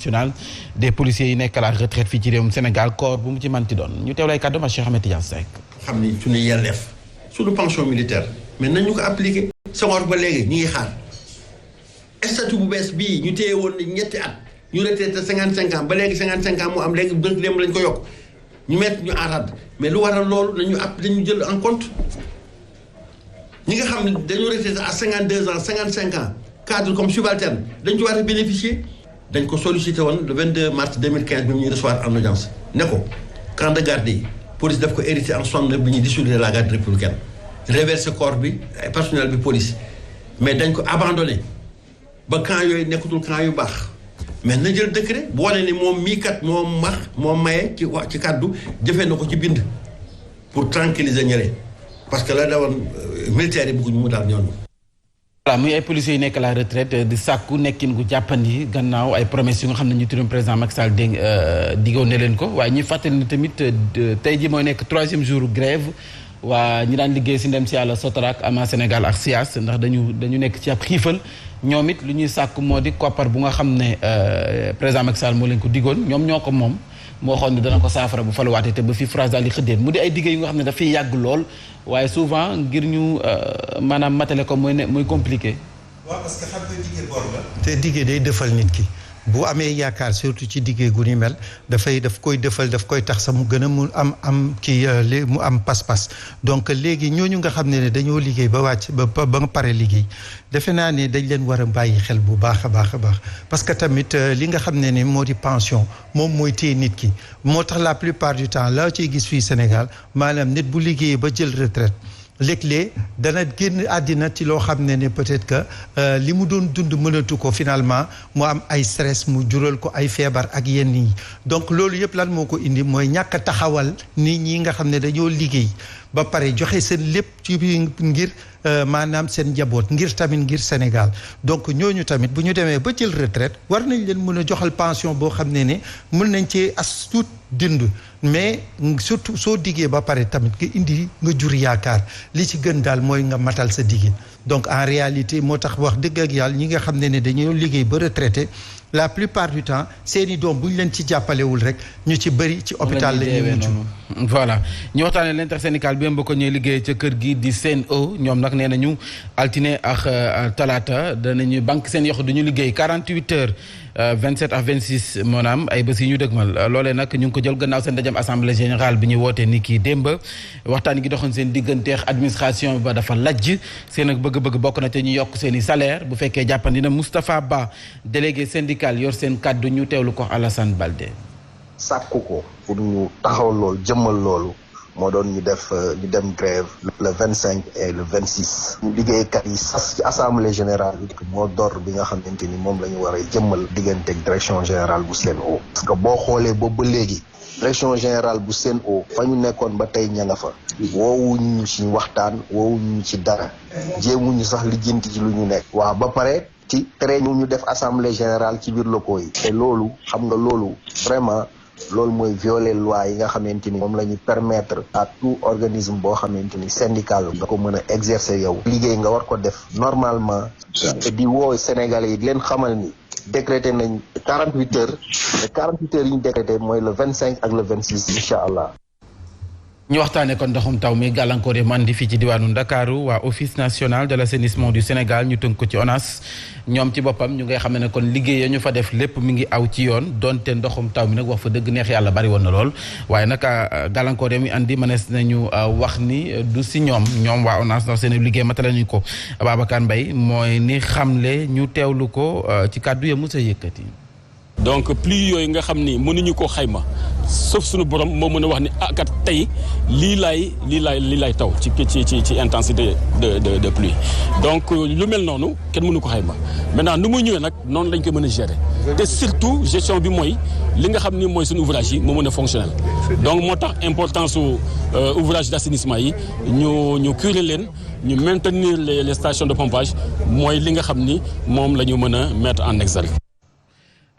national des policiers yi nekk à la retraite fii ci réewum Sénégal corps bu mu ci manti doon ñu teewlay kàddu ma Cheikh Ahmed Tidiane Seck. xam ni suñu yelleef suñu pension militaire mais nañu ko appliqué. Senghor ba léegi ñu ngi xaar statut bu bees bii ñu téye woon ñetti at ñu retraité 55 ans ba léegi 55 ans mu am léegi bërki démb lañ ko yokk ñu mettre ñu en rade mais lu waral loolu dañu jël en compte ñi nga xam ne dañu retraité à 52 ans 55 ans cadre comme subalterne dañ ci war a bénéficier. dañ ko sollicité woon le 22 mars 2015 bi ñuy recevoir en audience ne ko camp de garde yi police daf ko hérité en 69 bi ñuy dissoudre la garde républicaine reversé corps bi personnel bi police mais dañ ko abandonné ba camp yooyu nekkatul camp yu baax mais na jël décret bu wane ni moom mii kat moom maye ci kàddu jëfee na ko ci bind pour tranquilliser ñële parce que la dawoon militaires yi bëgguñu mu daal ñoonu. voilà muy ay policiers yi nekk à la retraite di sàkku nekkin gu jàppandi gannaaw ay promesses yu nga xam ne ñu tudd président Macky Sall diggoon ne leen ko waaye ñuy fàttali ni tamit tey ji mooy nekk 3e jour grève waa ñi daan liggéey si ndem si yàlla Sotrac ama Sénégal ak SIAS ndax dañu nekk ci ab xiifal ñoom it lu ñuy sàkku moo di koppar bu nga xam ne président Macky Sall moo leen ko diggoon ñoom ñoo ko moom moo xoon ne dana ko saafara bu faluwaatee te ba fi phrase daal di xëddeen mu di ay diggé yu nga xam ne dafay yàgg lool waaye souvent ngir ñu maanaam matale ko mooy compliqué. waaw parce que xam nga diggé bor la. te diggé day defal nit ki bu amee yaakaar surtout ci diggé gu ni mel daf koy tax sax mu gën a mu am kii mu am pas-pas donc léegi ñooñu nga xam ne dañoo liggéey ba wàcc ba nga pare liggéey defe naa ne dañ leen war a bàyyi xel bu baax a baax a baax parce que tamit li nga xam ne ni moo di pension moom mooy téye nit ki moo tax la plupart du temps la ciy gis fii Sénégal maanaam nit bu liggéeyee ba jël retraite léeg-léeg dana génn àddina ci loo xam ne peut-être que li mu doon dund mënatu ko finalement mu am ay stress mu jural ko ay feebar ak yenn yi donc loolu yëpp lan moo ko indi mooy ñàkk a taxawal nit ñi nga xam ne dañoo liggéey ba pare joxe seen lépp ci ngir maanaam seen njaboot ngir Sénégal donc ñooñu tamit bu ñu demee ba jël retraite war nañ leen mën a joxal pension boo xam ne mën nañ cee as tuut dund mais surtout soo diggee ba pare tamit nga jur yaakaar li ci gën daal mooy nga matal sa diggin donc en réalité moo tax wax dëgg ak yàlla ñi nga xam ne dañoo liggéey ba retraité la plupart du temps seeni doom bu ñu leen ci jàppalewul rek ñu ci bëri ci hôpital la ñuy mujj. voilà ñu waxtaanee l'intersyndical bi ba ko ñuy liggéey ca kër gi di CNO ñoom nag nee nañu altine ak talaata danañu banque seen yox duñu liggéey 48 heures 27 ak 26 maanaam ay bés yi ñu dëgmal loolee nag ñu ngi ko jël gannaaw seen dajam assemblée générale bi ñu wootee ni kii démb waxtaan gi doxoon seen digganteex administration ba dafa lajj seen ak bëgg-bëgg bokk na te ñu yokk seen i salaire bu fekkee jàppandi na Moustapha Ba délégué syndical yor seen kàddu ñu teewlu ko Alassane Baldé. sàkku ko pour ñu taxaw loolu jëmmal loolu moo doon ñu dem grève le 25 et le 26 ñu liggéeykat yi sas ci assemblée générale bi moo door bi nga xamante ni moom la ñu war a jëmmal diggante direction générale bu CNO parce que boo xoolee boobu ba léegi direction générale bu CNO fa ñu nekkoon ba tey ña nga fa woowuñu ñu ci waxtaan woowuñu ñu ci dara jéemuñu sax lijjanti ci lu ñu nekk waaw ba pare ci tere ñu def assemblée générale ci biir locaux yi te loolu xam nga loolu vraiment loolu mooy violer loi yi nga xamante ni moom la ñu permettre à tout organisme boo xamante ni syndical nga ko mën a exercer yow liggéey nga war ko def normalement di woo Sénégalais yi di leen xamal ni décrété nañ 48 heures te 48 heures yi ñu décrété mooy le 25 ak le 26 incha allah. ñu waxtaanee kon ndoxum taw mi gàllankoor yi mandi fii ci diwaanu Ndakaaru waa office national de l'assainissement du Sénégal ñu tënk ko ci ONAS ñoom ci boppam ñu ngay xam ne kon liggéey ya ñu fa def lépp mi ngi aw ci yoon donte ndoxum taw mi nag wax fa dëgg neex yàlla bari woon na lool waaye nag gàllankoor yi mi andi mënees nañu wax ni du si ñoom waa ONAS ndax seen liggéey matale nañu ko Babacar Mbaye mooy ni xamle ñu teewlu ko ci kàddu ya mos a yëkkati. donc pluie yooyu nga xam ni mënuñu koo xayma sauf suñu borom moo mën a wax ni kat tey lii laay taw ci intensité de pluie donc lu mel noonu kenn mënu ko xayma maintenant nu muy ñëwee nag noonu lañ ko mën a gérer te surtout gestion bi mooy li nga xam ni mooy suñu ouvrage yi moo mën a fonctionnel donc moo tax importance su ouvrage d'assainissement yi ñu curer leen ñu maintenir les stations de pompage mooy li nga xam ni moom la ñu mën a mettre en exergue.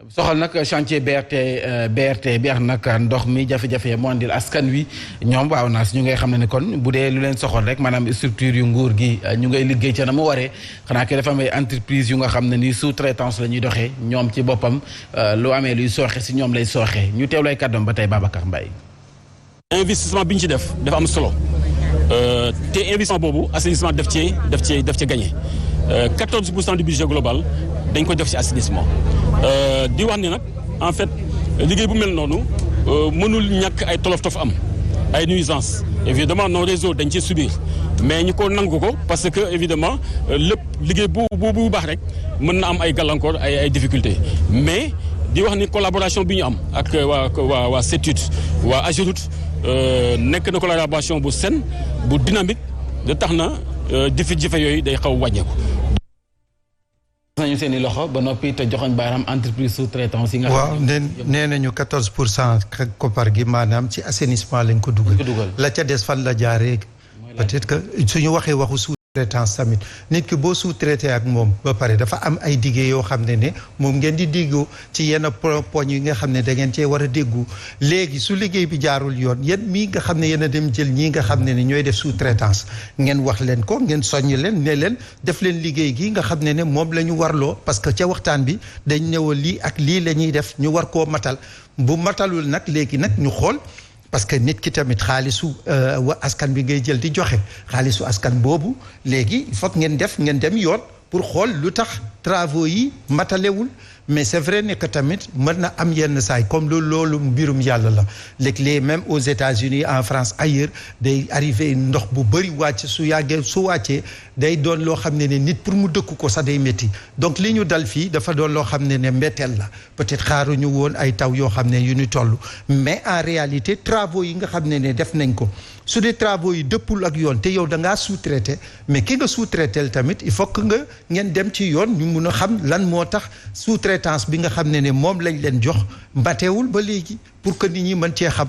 soxal nag chantier BRT bi ak nag ndox mi jafe-jafe moo andil askan wi ñoom waaw naa si ñu ngay xam ne kon bu dee lu leen soxal rek maanaam structure yu nguur gi ñu ngay liggéey ca na mu waree xanaa ke dafa am ay entreprise yu nga xam ne ni sous-traitance la ñuy doxee ñoom ci boppam lu amee luy sooxe si ñoom lay sooxee ñu teew lay kàddoom ba tey Babacar Mbaye. investissement bi ñu ci def dafa am solo te investissement boobu assainissement daf ci gagné 14% du budget global dañ ko def ci assainissement di wax ni nag en fait liggéey bu mel noonu mënul ñàkk ay tolof-tof am ay nuisances évidemment nos réseaux dañ ci subir mais ñu ko nangu ko parce que évidemment lépp liggéey bu baax rek mën na am ay gàllankoor ay difficultés mais di wax ni collaboration bi ñu am ak waa CETUD waa AGEROUTE nekk na collaboration bu saine bu dynamique de tax na jafe-jafe yooyu day xaw wàññeeku. nañu seen i loxo ba noppi te joxoñ baaraam entreprise sous-traitance yi nga waaw nee nañu 14% koppar gi maanaam ci assainissement lañ ko dugal la ca des fan la jaaree peut-être que suñu waxee waxu sous-traitance tamit nit ki boo sous-traité ak moom ba pare dafa am ay diggé yoo xam ne moom ngeen di déggoo ci yenn poñ yi nga xam ne da ngeen cee war a déggu léegi su liggéey bi jaarul yoon yéen mii nga xam ne yéen a dem jël ñii nga xam ne ñooy def sous-traitance ngeen wax leen ko ngeen soññ leen ne leen def leen liggéey gi nga xam ne moom la ñu warloo parce que ca waxtaan bi dañ ñëwal lii ak lii la ñuy def ñu war koo matal bu matalul nag léegi nag ñu xool parce que nit ki tamit xaalisu askan bi ngay jël di joxe xaalisu askan boobu léegi il faut ngeen dem yoon pour xool lu tax travaux yi matalewul mais c'est vrai ne que tamit mën na am yenn saay comme loolu mbirum yàlla la léeg-léeg même aux États-Unis en France ailleurs day arrivé ndox bu bëri wàcc su wàccee day doon loo xam ne nit pour mu dëkku ko sax day métti donc li ñu dal fii dafa doon loo xam ne mbetteel la peut-être xaaruñu woon ay taw yoo xam ne yu ñu toll mais en réalité travaux yi nga xam ne def nañ ko su dee travaux yi dëppul ak yoon te yow da ngaa sous-traité mais ki nga sous-traité tamit il faut que ngeen dem ci yoon ñu mun a xam lan moo tax sous-traitance bi nga xam ne moom lañ leen jox mbateewul ba léegi pour que nit ñi mën cee xam.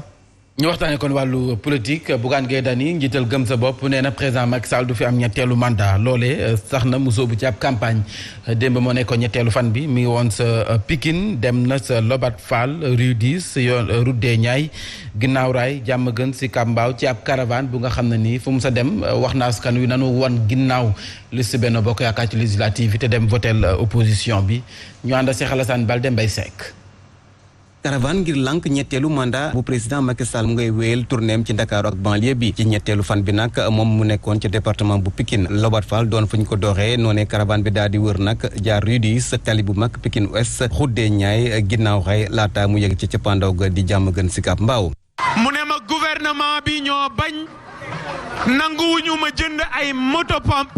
ñu waxtaanee kon wàllu politique Bougane Gueye Dany njiital gëm sa bopp nee na président Macky Sall du fi am ñetteelu mandat loolee sax na mu sóobu ci ab campagne démb moo nekkoon ñetteelu fan bi mi ngi woon sa Pikine dem na sa Lobat Fall rue 10 yoon route des Niayes ginnaaw raay jàmm gën si Kambaaw ci ab caravane bu nga xam ne nii fu mu sa dem wax na askan wi nanu wan ginnaaw liste Benno Bokk Yaakaar ci législative yi te dem votel opposition bi ñu ànd si Alassane Balde Mbaye Seck. caravane ngir lànk ñetteelu mandat bu président Macky Sall mu ngay wéyal tournéem ci Ndakaaru ak banlieue bi ci ñetteelu fan bi nag moom mu nekkoon ci département bu Pikine Lobat Fall doon fu ñu ko doxee noonee caravane bi daal di wër nag jaar rue 10 tali bu mag Pikine Ouest xuddee ñaay ginnaaw xay laata mu yegg ci cappaandaw ga di jàmm gën Sicap Mbao. mu ne ma gouvernement bi ñoo bañ nanguwuñu ma jënd ay moto pompe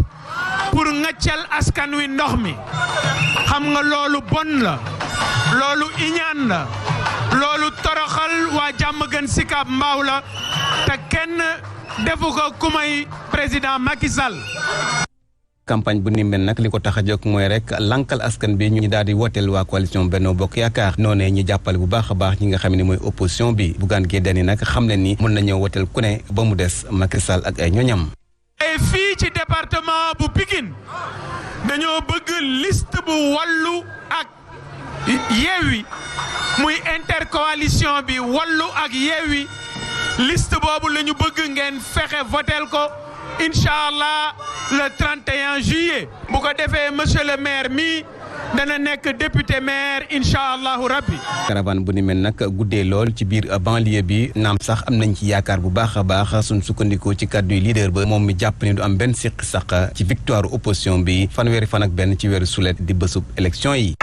pour ngaccal askan wi ndox mi xam nga loolu bon la loolu iñaan la loolu toroxal waa jàmm gën Sicap Mbao la te kenn defu ko ku may président Macky Sall. campagne bu ni mel nag li ko tax a jóg mooy rek lankal askan bi ñu daal di wooteel waa coalition Benno Bokk Yaakaar noonee ñu jàppale bu baax a baax ñi nga xam ne mooy opposition bi Bougane Gueye Dany nag xam ne ni mën nañoo wooteel ku ne ba mu des Macky Sall ak ay ñoñam. fii ci département bu Pikine dañoo bëgg liste bu Wallu ak Yewwi muy intercoalition bi Wallu ak Yewwi liste boobu la ñu bëgg ngeen fexe votel ko incha allah le 31 juillet bu ko defee monsieur le maire mi dana nekk député maire incha allahu rabbi. caravane bu ni mel nag guddee lool ci biir banlieue bi naam sax am nañ ci yaakaar bu baax a baax suñ sukkandikoo ci kàddu leader ba moom mi jàpp ni du am benn siq sax ci victoire opposition bi fanweeri fan ak benn ci weeru sulet di bësub élection yi.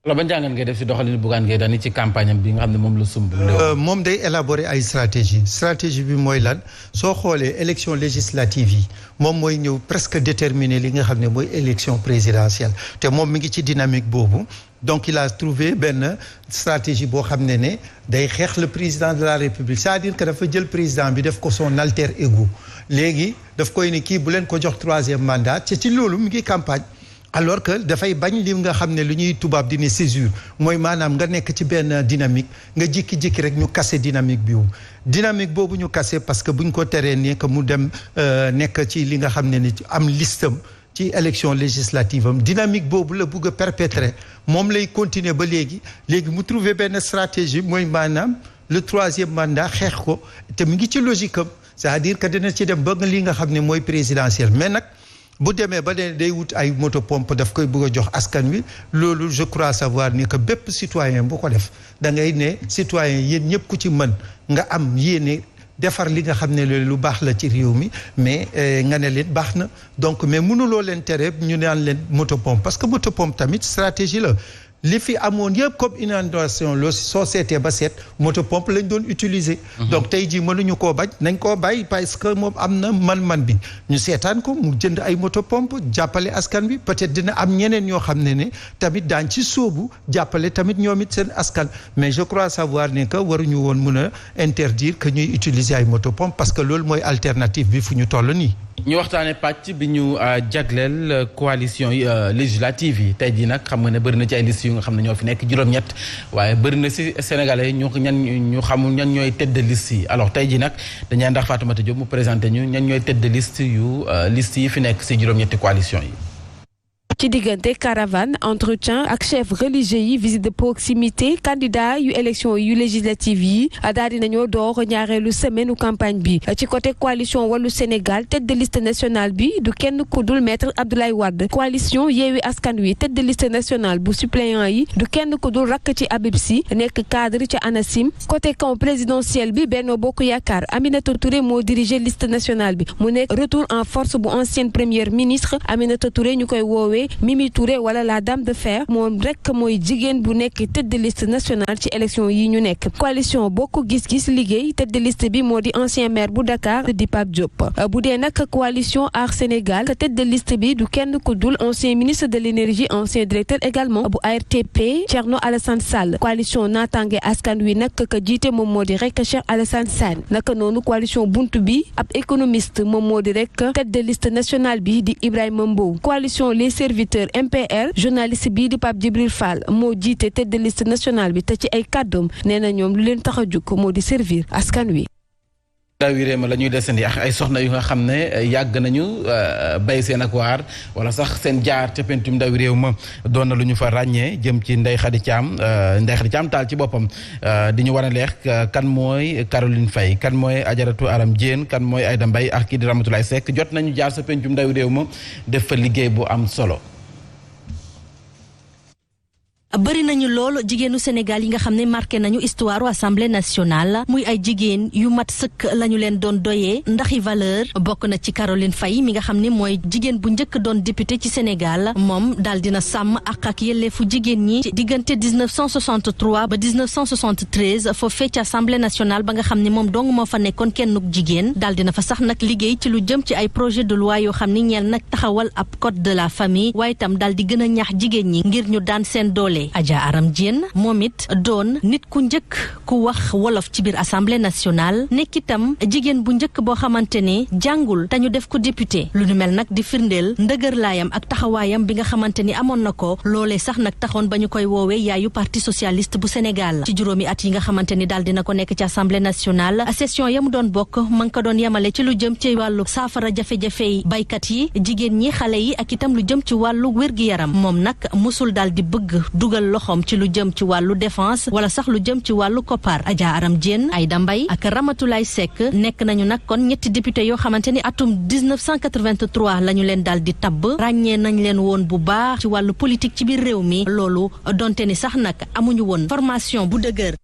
la ba njàngat ngay def si doxalinu Bougane Gueye Dany ci campagne am bi nga xam ne moom la sumb. moom day élaborer ay stratégie bi mooy lan soo xoolee élection législative yi moom mooy ñëw presque déterminer li nga xam ne mooy élection présidentielle te moom mi ngi ci dynamique boobu donc il a trouvé benn stratégie boo xam ne day xeex le président de la République c'est-à-dire que dafa jël président bi def ko son alter ego léegi daf koy ne kii bu leen ko jox troisième mandat te ci loolu mi ngi campagne. alors que dafay bañ li nga xam ne lu ñuy tubaab di ne césure mooy maanaam nga nekk ci benn dynamique nga jékki-jékki rek ñu kase dynamique boobu ñu kase parce que buñ ko teree ne que mu dem nekk ci li nga xam ne ni am listam ci élection législative am dynamique boobu la bëgg a perpétrer moom lay continuer ba léegi mu trouver benn stratégie mooy maanaam le 3e mandat xeex ko te mu ngi ci logique am c'est-à-dire que dina ci dem ba li nga xam ne mooy présidentielle mais nag bu demee ba ne day wut ay moto pompe daf koy bëgg a jox askan wi loolu je crois savoir ni que bépp citoyen bu ko def da ngay ne citoyen yéen ñëpp ku ci mën nga am yéene defar li nga xam ne lu baax la ci réew mi mais nga ne leen baax na donc mais mënuloo leen tere ñu naan leen moto pompe parce que moto pompe tamit stratégie la li fi amoon yëpp comme inondation loo soo seetee ba seet moto pompe lañ doon utiliser. donc tey jii mënuñu koo bañ nañ koo bàyyi parce que moom am na man-man bi ñu seetaan ko mu jënd ay moto pompe jàppale askan bi peut-être dina am ñeneen ñoo xam ne tamit daañ ci sóobu jàppale tamit ñoom it seen askan mais je crois savoir ne que waruñu woon mun a interdire que ñuy utiliser ay moto pompe parce que loolu mooy alternative bi fu ñu toll nii. ñu waxtaanee pàcc bi ñu jagleel coalition yi législative yi tey jii nag xam nga ne bëri na ci ay liste yu nga xam ne ñoo fi nekk juróom-ñett waaye bëri na si sénégalais ñu xamul ñan ñooy tête de liste yi alors tey jii nag dañuy ndax Fatoumata Diop mu présenté ñu ñan ñooy tête de liste yi fi nekk si juróom-ñetti coalition yi. ci diggante caravane entretien ak chef religieux yi visite de proximité candidat yu élection yu législative yi daal di nañoo door ñaareelu semaine campagne bi ci côté coalition Wallu Sénégal tête de liste nationale bi du kenn ku dul maître Abdoulaye Wade coalition Yewwi Askan Wi tête de liste nationale bu suppléant yi du kenn ku dul rakk ci Habib Sy nekk cadre ci ANACIM côté camp présidentiel bi Benno Bokk Yaakaar Aminata Touré moo dirigé liste nationale bi mu nekk retour en force bu ancienne première ministre Aminata Touré ñu koy woowee Mimi Touré wala la dame de fer moom rek mooy jigéen bu nekk tête de liste nationale ci élection yi ñu nekk coalition Bokk Gis-Gis liggéey tête de liste bi moo di ancien maire bu Dakar di Pape Diop bu dee nag coalition Aar Sénégal tête de liste bi du kenn ku dul ancien ministre de l'énergie ancien directeur également bu ARTP Thierno Alassane Sall coalition Natangué Askan Wi nag ka jiite moom moo di rek Cheikh Alassane Sane naka noonu coalition Buntu bi ab économiste moom moo di rek tête de liste nationale bi di Ibrahima Mbow coalition Les Serviteurs MPR journaliste bii di Pape Djibril Fall moo jiite tête de liste nationale bi te ci ay kàddoom nee na ñoom lu leen tax a jóg moo di servir askan wi. ndawi réew ma la ñuy desandi ak ay soxna yu nga xam ne yàgg nañu bay seen ak waar wala sax seen jaar ca pentum ndawi réew ma doon na lu ñu fa ràññee jëm ci Ndeye Khady Thiam Tall ci boppam di ñu war a leex kan mooy Caroline Faye kan mooy Ajaratu Aram Diène kan mooy Aïda Mbaye ak kii di Ramatoulaye Seck jot nañu jaar sa pentum ndawi réew ma def fa liggéey bu am solo. bëri nañu lool jigéenu Sénégal yi nga xam ne marqué nañu histoire assemblée nationale muy ay jigéen yu mat sëkk lañu leen doon doyee ndaxi valeur bokk na ci Caroline Faye mi nga xam ne mooy jigéen bu njëkk doon député ci Sénégal moom daal dina sàmm ak yelleefu jigéen ñi ci diggante 1963 ba 1973 foofee ci assemblée nationale ba nga xam ne moom dong moo fa nekkoon kennuk jigéen daal dina fa sax nag liggéey ci lu jëm ci ay projet de loi yoo xam ne ñeel nag taxawal ab code de la famille waaye itam daal di gën a ñaax jigéen ñi ngir ñu daan seen doole. Adja Aram Diène moom it doon nit ku njëkk ku wax wolof ci biir assemblée nationale nekk itam jigéen bu njëkk boo xamante ne jàngul te ñu def ko député lu nu mel nag di firndeel ndëgërlaayam ak taxawaayam bi nga xamante ni amoon na ko loolee sax nag taxoon ba ñu koy woowee yaayu parti socialiste bu Sénégal ci juróomi at yi nga xamante ni daal dina ko nekk ci assemblée nationale session ya mu doon bokk ma ngi ko doon yemale ci lu jëm ci wàllu saafara jafe-jafe yi baykat yi jigéen ñi xale yi ak itam lu jëm ci wàllu wér-gi-yaram moom nag musul daal di bëgg dugal loxoom ci lu jëm ci wàllu défense wala sax lu jëm ci wàllu koppar Adja Aram Diène Aïda Mbaye ak Ramatoulaye Seck nekk nañu nag kon ñetti député yoo xamante ni atum 1983 la ñu leen daal di tabb ràññee nañ leen woon bu baax ci wàllu politique ci biir réew mi loolu donte ni sax nag amuñu woon formation bu dëgër.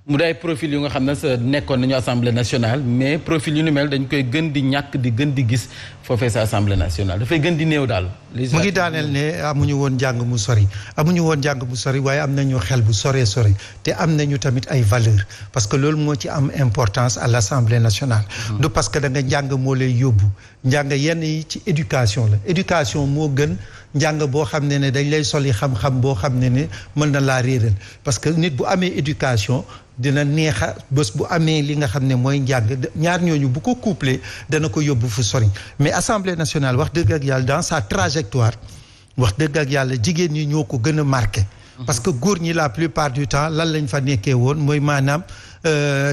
mu day profil yu nga xam ne sa nekkoon nañu assemblée nationale mais profil yu ni mel dañ koy gën di ñàkk di gën di gis foofee sa assemblée nationale dafay gën di néew daal. mu ngi daaneel ne amuñu woon njàng mu sori waaye am nañu xel bu sore te am nañu tamit ay valeur parce que loolu moo ci am importance à l'assemblée nationale. du parce que da nga njàng moo lay yóbbu njàng yenn yi ci éducation la éducation moo gën. njàng boo xam ne dañ lay soli xam-xam boo xam ne mën na laa réeral parce que nit bu amee éducation dina neexa bés bu amee li nga xam ne mooy njàng ñaar ñooñu bu ko couplé dana ko yóbbu fu sori mais assemblée nationale wax dëgg ak yàlla dans sa trajectoire wax dëgg ak yàlla jigéen ñi ñoo ko gën a marqué parce que góor ñi la plupart du temps lan lañ fa nekkee woon mooy maanaam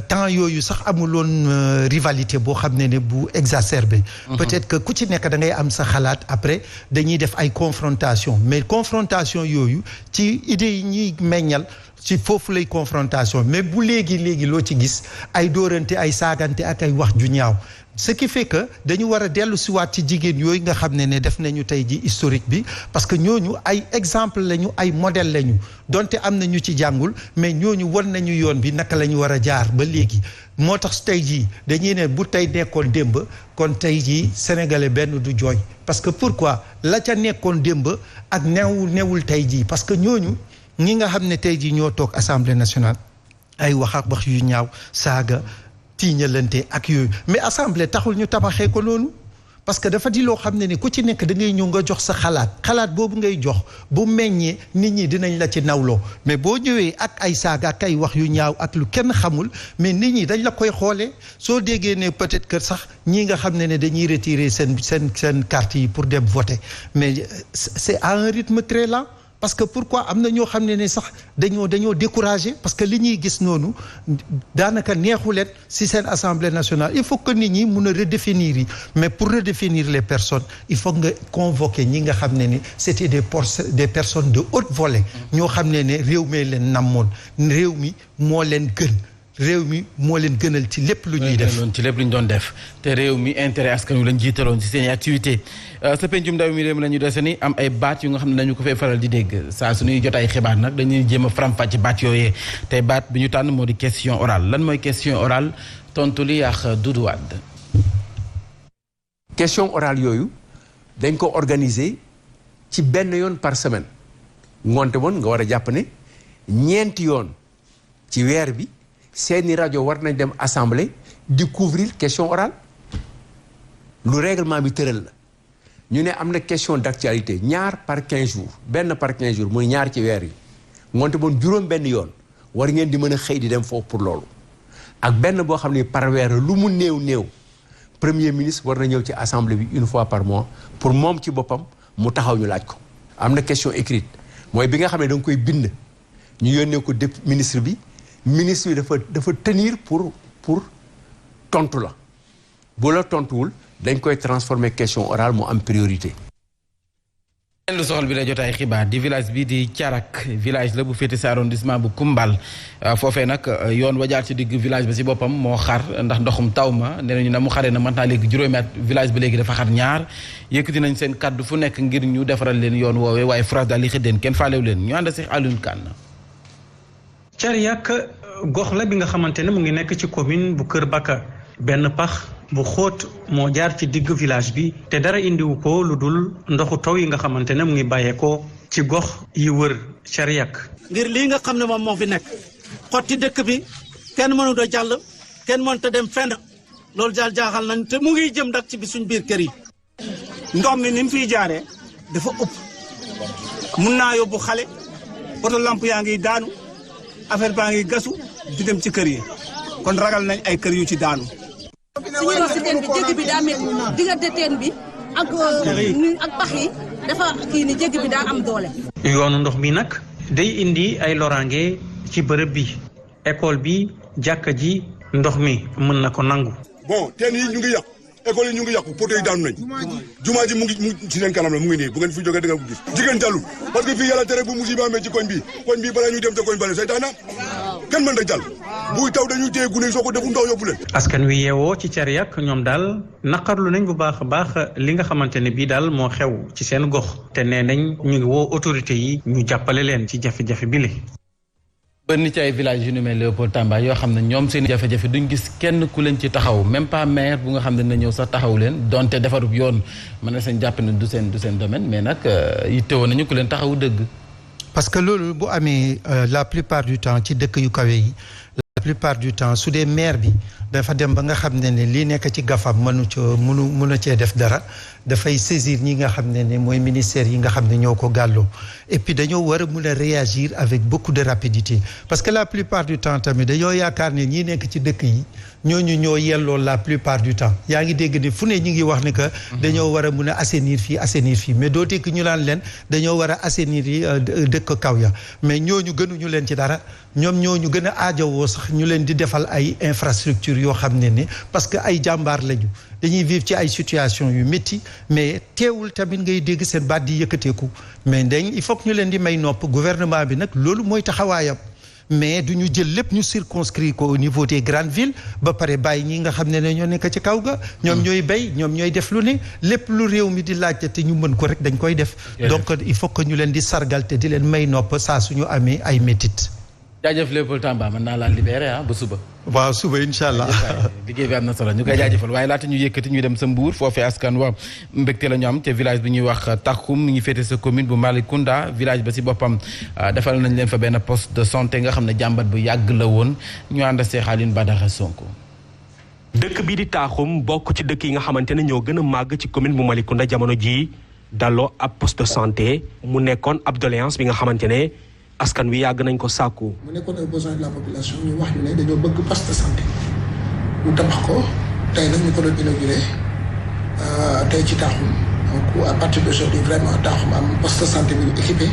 temps yooyu sax amuloon rivalité boo xam ne bu exacerbé. peut-être que ku ci nekk da ngay am sa xalaat après dañuy def ay confrontation mais confrontation yooyu ci idées yi ñuy meññal ci foofu lay confrontation mais bu léegi loo ci gis ay dóorante ay saagante ak ay wax ju ñaaw ce qui fait que dañu war a dellu siwaat ci jigéen yooyu nga xam ne def nañu tey ji historique bi parce que ñooñu ay exemple lañu ay modèle lañu donte am na ñu ci jàngul mais ñooñu war nañu yoon bi naka la ñu war a jaar ba léegi moo tax tey jii dañuy ne bu tey nekkoon démb kon tey jii sénégalais benn du jooy parce que pourquoi la ca nekkoon démb ak newul tey jii parce que ñooñu ñi nga xam ne tey jii ñoo toog assemblée nationale ay wax yu ñaaw saaga tiiñalante ak yooyu mais assemblée taxul ñu tabaxee ko noonu parce que dafa di loo xam ne ku ci nekk da ngay ñëw nga jox sa xalaat boobu ngay jox bu meññee nit ñi dinañ la ci nawloo mais boo ñëwee ak ay saaga ak ay wax yu ñaaw ak lu kenn xamul mais nit ñi dañ la koy xoolee soo déggee ne peut-être que sax ñii nga xam ne dañuy retirer seen carte yi pour dem voter mais c'est à un rythme très lent parce que pourquoi am na ñoo xam ne sax dañoo découragé parce que li ñuy gis noonu daanaka neexuleen ci seen assemblée nationale il faut que nit ñi mun a redéfinir yi mais pour redéfinir les personnes il faut nga convoquer ñi nga xam ne c'était des personnes de haute volée ñoo xam ne réew mi leen namoon réew mi moo leen gën réew mi moo leen gënal ci lépp lu ñuy def ci lépp lu ñu doon def te réew mi intérêt askan wi lañ jiitaloon ci seen i activité sa pencum ndaw mi réew mi la ñu dese ni am ay baat yu nga xam ne dañu ko fay faral di dégg saa suñuy jot ay xibaar nag dañuy jéem a faram-fàcce baat yooyee tey baat bi ñu tànn moo di question orale lan mooy question orale tontu li yàq Doudou Wade. question orale yooyu dañ ko organiser ci benn yoon par semaine ngoonte woon nga war a jàpp ne ñeenti yoon ci weer bi seeni rajo war nañ dem assemblée di couvrir question orale lu règlement bi tëral la ñu ne am na question d'actualité ñaar par 15 jours benn par 15 jours muy ñaar ci weer yi ngoonte bon juróom benn yoon war ngeen di mën a xëy di dem foofu pour loolu ak benn boo xam ne par weer lu mu néew premier ministre war na ñëw ci assemblée bi une fois par mois pour moom ci boppam mu taxaw ñu laaj ko am na question écrite mooy bi nga xam ne da nga koy bind ñu yónnee ko ministre bi dafa tenir pour tontu la bu la tontuwul dañ koy transformer question orale mu am priorité. lu soxal bi la jot ay xibaar di village bi di Thiarak village la bu féete si arrondissement bu Koumbal foofee nag yoon wajaar ci digg village ba si boppam moo xar ndax ndoxum taw ma nee nañu na mu xaree na maintenant léegi juróomi at village ba léegi dafa xar ñaar yëkkati nañ seen kaddu fu nekk ngir ñu defaral leen yoon woowee waaye France daal li xëddeen kenn faalew leen ñu ànd si Alioune Kane. Thiarak gox la bi nga xamante ne mu ngi nekk ci commune bu Kër Baka benn pax bu xóot moo jaar ci digg village bi te dara indiwu ko lu dul ndoxu taw yi nga xamante ne mu ngi bàyyeekoo ci gox yi wër Thiarak. ngir lii nga xam ne moom moo fi nekk xotti dëkk bi kenn mënut a jàll kenn mënut a dem fenn loolu daal jaaxal nañ te mu ngi jëm nag ci bi suñ biir kër yi. ndox mi ni mu fiy jaaree dafa ëpp mun naa yóbbu xale poto lamp yaa ngi daanu affaire baa ngi gasu di dem ci kër yi kon ragal nañ ay kër yu ci daanu. suñu wax si teen bi jéggi bi daa métti diggante teen bi ak pax yi dafa kii ni jéggi bi daa am doole. yoonu ndox mi nag day indi ay loraange ci bërëb bi école bi jàkka ji ndox mi mën na ko nangu. bon teen yi ñu ngi yàqu école yi ñu ngi yàqu poto yi daanu nañ jumaa ji mu ngi ci seen kanam la mu ngi nii bu ngeen fi jógee da nga ko gis jigéen jàllu parce que fii yàlla tere bu musiba amee ci koñ bi balaa ñuy dem ca koñ bale saytaana kenn mën da jàll buy taw dañuy téye gune soo ko defu ndox yóbbu leen. askan wi yeewoo ci Thiarak ñoom daal naqarlu nañ bu baax a baax li nga xamante ne bii daal moo xew ci seen gox te nee nañ ñu ngi woo autorité yi ñu jàppale leen ci jafe-jafe bi li bëri ci ay village yu nu mel Léopold Tamba yoo xam ne ñoom seen jafe-jafe duñ gis kenn ku leen ci taxaw même pas maire bu nga xam ne na ñëw sax taxaw leen donte defarub yoon mën na seen jàpp ne du seen domaine mais nag yittewoo nañu ku leen taxaw dëgg. parce que loolu bu amee la plupart du temps ci dëkk yu kawe yi la plupart du temps su dee maire bi dafa dem ba nga xam ne lii nekk ci gafam mënu cee def dara dafay saisir ñi nga xam ne mooy ministère yi nga xam ne ñoo ko gàlloo et puis dañoo war a mun a réagir avec beaucoup de rapidité parce que la plupart du temps tamit dañoo yaakaar ne ñi nekk ci dëkk yi ñooñu ñoo yelloo la plupart du temps yaa ngi dégg ne fu ne ñi ngi wax ne que dañoo war a mun a assainir fii mais doo dégg ñu naan leen dañoo war a assainir yi dëkk kaw ya mais ñooñu gënuñu leen ci dara ñoom ñooñu gën a aajowoo sax ñu leen di defal ay infrastructure yoo xam ne parce que ay jàmbaar lañu dañuy vivre ci ay situation yu métti mais teewul tamit ngay dégg seen baat di yëkkateeku mais il faut que ñu leen di may nopp gouvernement bi nag loolu mooy taxawaayam mais du ñu jël lépp ñu circonscrire ko au niveau des grandes villes ba pare bàyyi ñi nga xam ne ñoo nekk ci kaw ga ñoom ñooy béy ñoom ñooy def lu ne lépp lu réew mi di laajte te ñu mën ko rek dañ koy def donc il faut que ñu leen di sargal te di leen may nopp saa suñu amee ay métit jaajëf Léopold Tamba mën naa laa libéré ba suba. waaw suba incha allah. liggéey bi am na solo ñu koy jaajëfal waaye laata ñu yëkkati ñu dem sa Mbour foofee askan wa mbégte la ñu am te village bi ñuy wax Taxum mi ngi féete sa commune bu Malicounda village ba si boppam defal nañ leen fa benn poste de santé nga xam ne jàmbat bu yàgg la woon ñu ànd see Xaalin Badara Sonko. dëkk bii di Taxum bokk ci dëkk yi nga xamante ne ñoo gën a màgg ci commune bu Malicounda jamono jii daloo ab poste de santé mu nekkoon ab doléance bi nga xamante ne. askan wi yàgg nañ ko sàkku. mu nekkoon un besoin de la population ñu wax ñu ne dañoo bëgg poste de santé ñu tabax ko tey nag ñu ko doon inauguré tey ci Taxum donc à partir d'aujourd'hui vraiment Taxum am poste de santé bi ñu équipé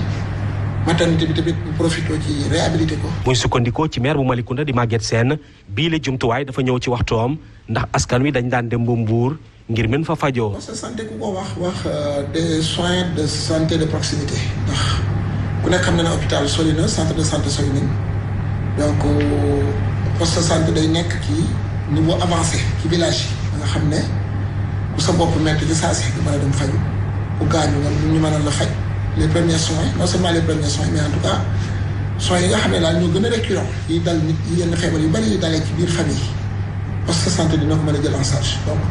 maternité bi tamit ñu profité ci réhabilité ko. muy sukkandikoo ci maire bu Malicounda di Maguette Sène bii la jumtuwaay dafa ñëw ci waxtoom ndax askan wi dañ daan dem ba Mbour ngir mën fa fajoo. poste de santé ku ko wax des soins de santé de proximité ndax. ku nekk xam na ne hôpital sori na centre de santé sori nañ donc poste de santé day nekk ci niveau avancé ci village yi nga xam ne ku sa bopp metti ci saa si nga mën a dem faju ku gaañu nga ñu mën a la faj les premiers soins non seulement les premiers soins mais en tout cas soins yi nga xam ne daal ñoo gën a récurrent yi dal nit yi yenn feebar yu bari yi dalee ci biir famille poste de santé dina ko mën a jël en charge donc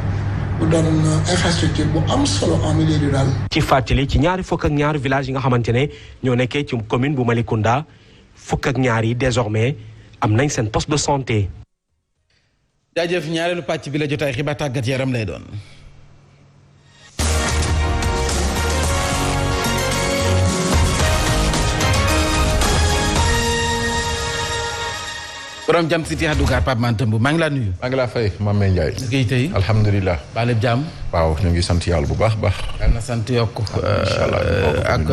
mu doon infrastructure bu am solo en milieu rural. ci fàttali ci ñaari fukk ak ñaari village yi nga xamante ne ñoo nekkee ci commune bu Malicounda fukk ak ñaar yi désormais am nañ seen poste de santé. jaajëf ñaareelu pàcc bi la jotaay xibaar tàggat yaram lay doon. borom jam siti Hadougar Pape Mantembu maa ngi laa nuyu. maa ngi laa fay Mame Ndiaye. liggéey tey. alhamdulilah. baale jàmm. waaw ñu ngi sant yàlla bu baax baax. yàlla na sant yokk. incha allah ak.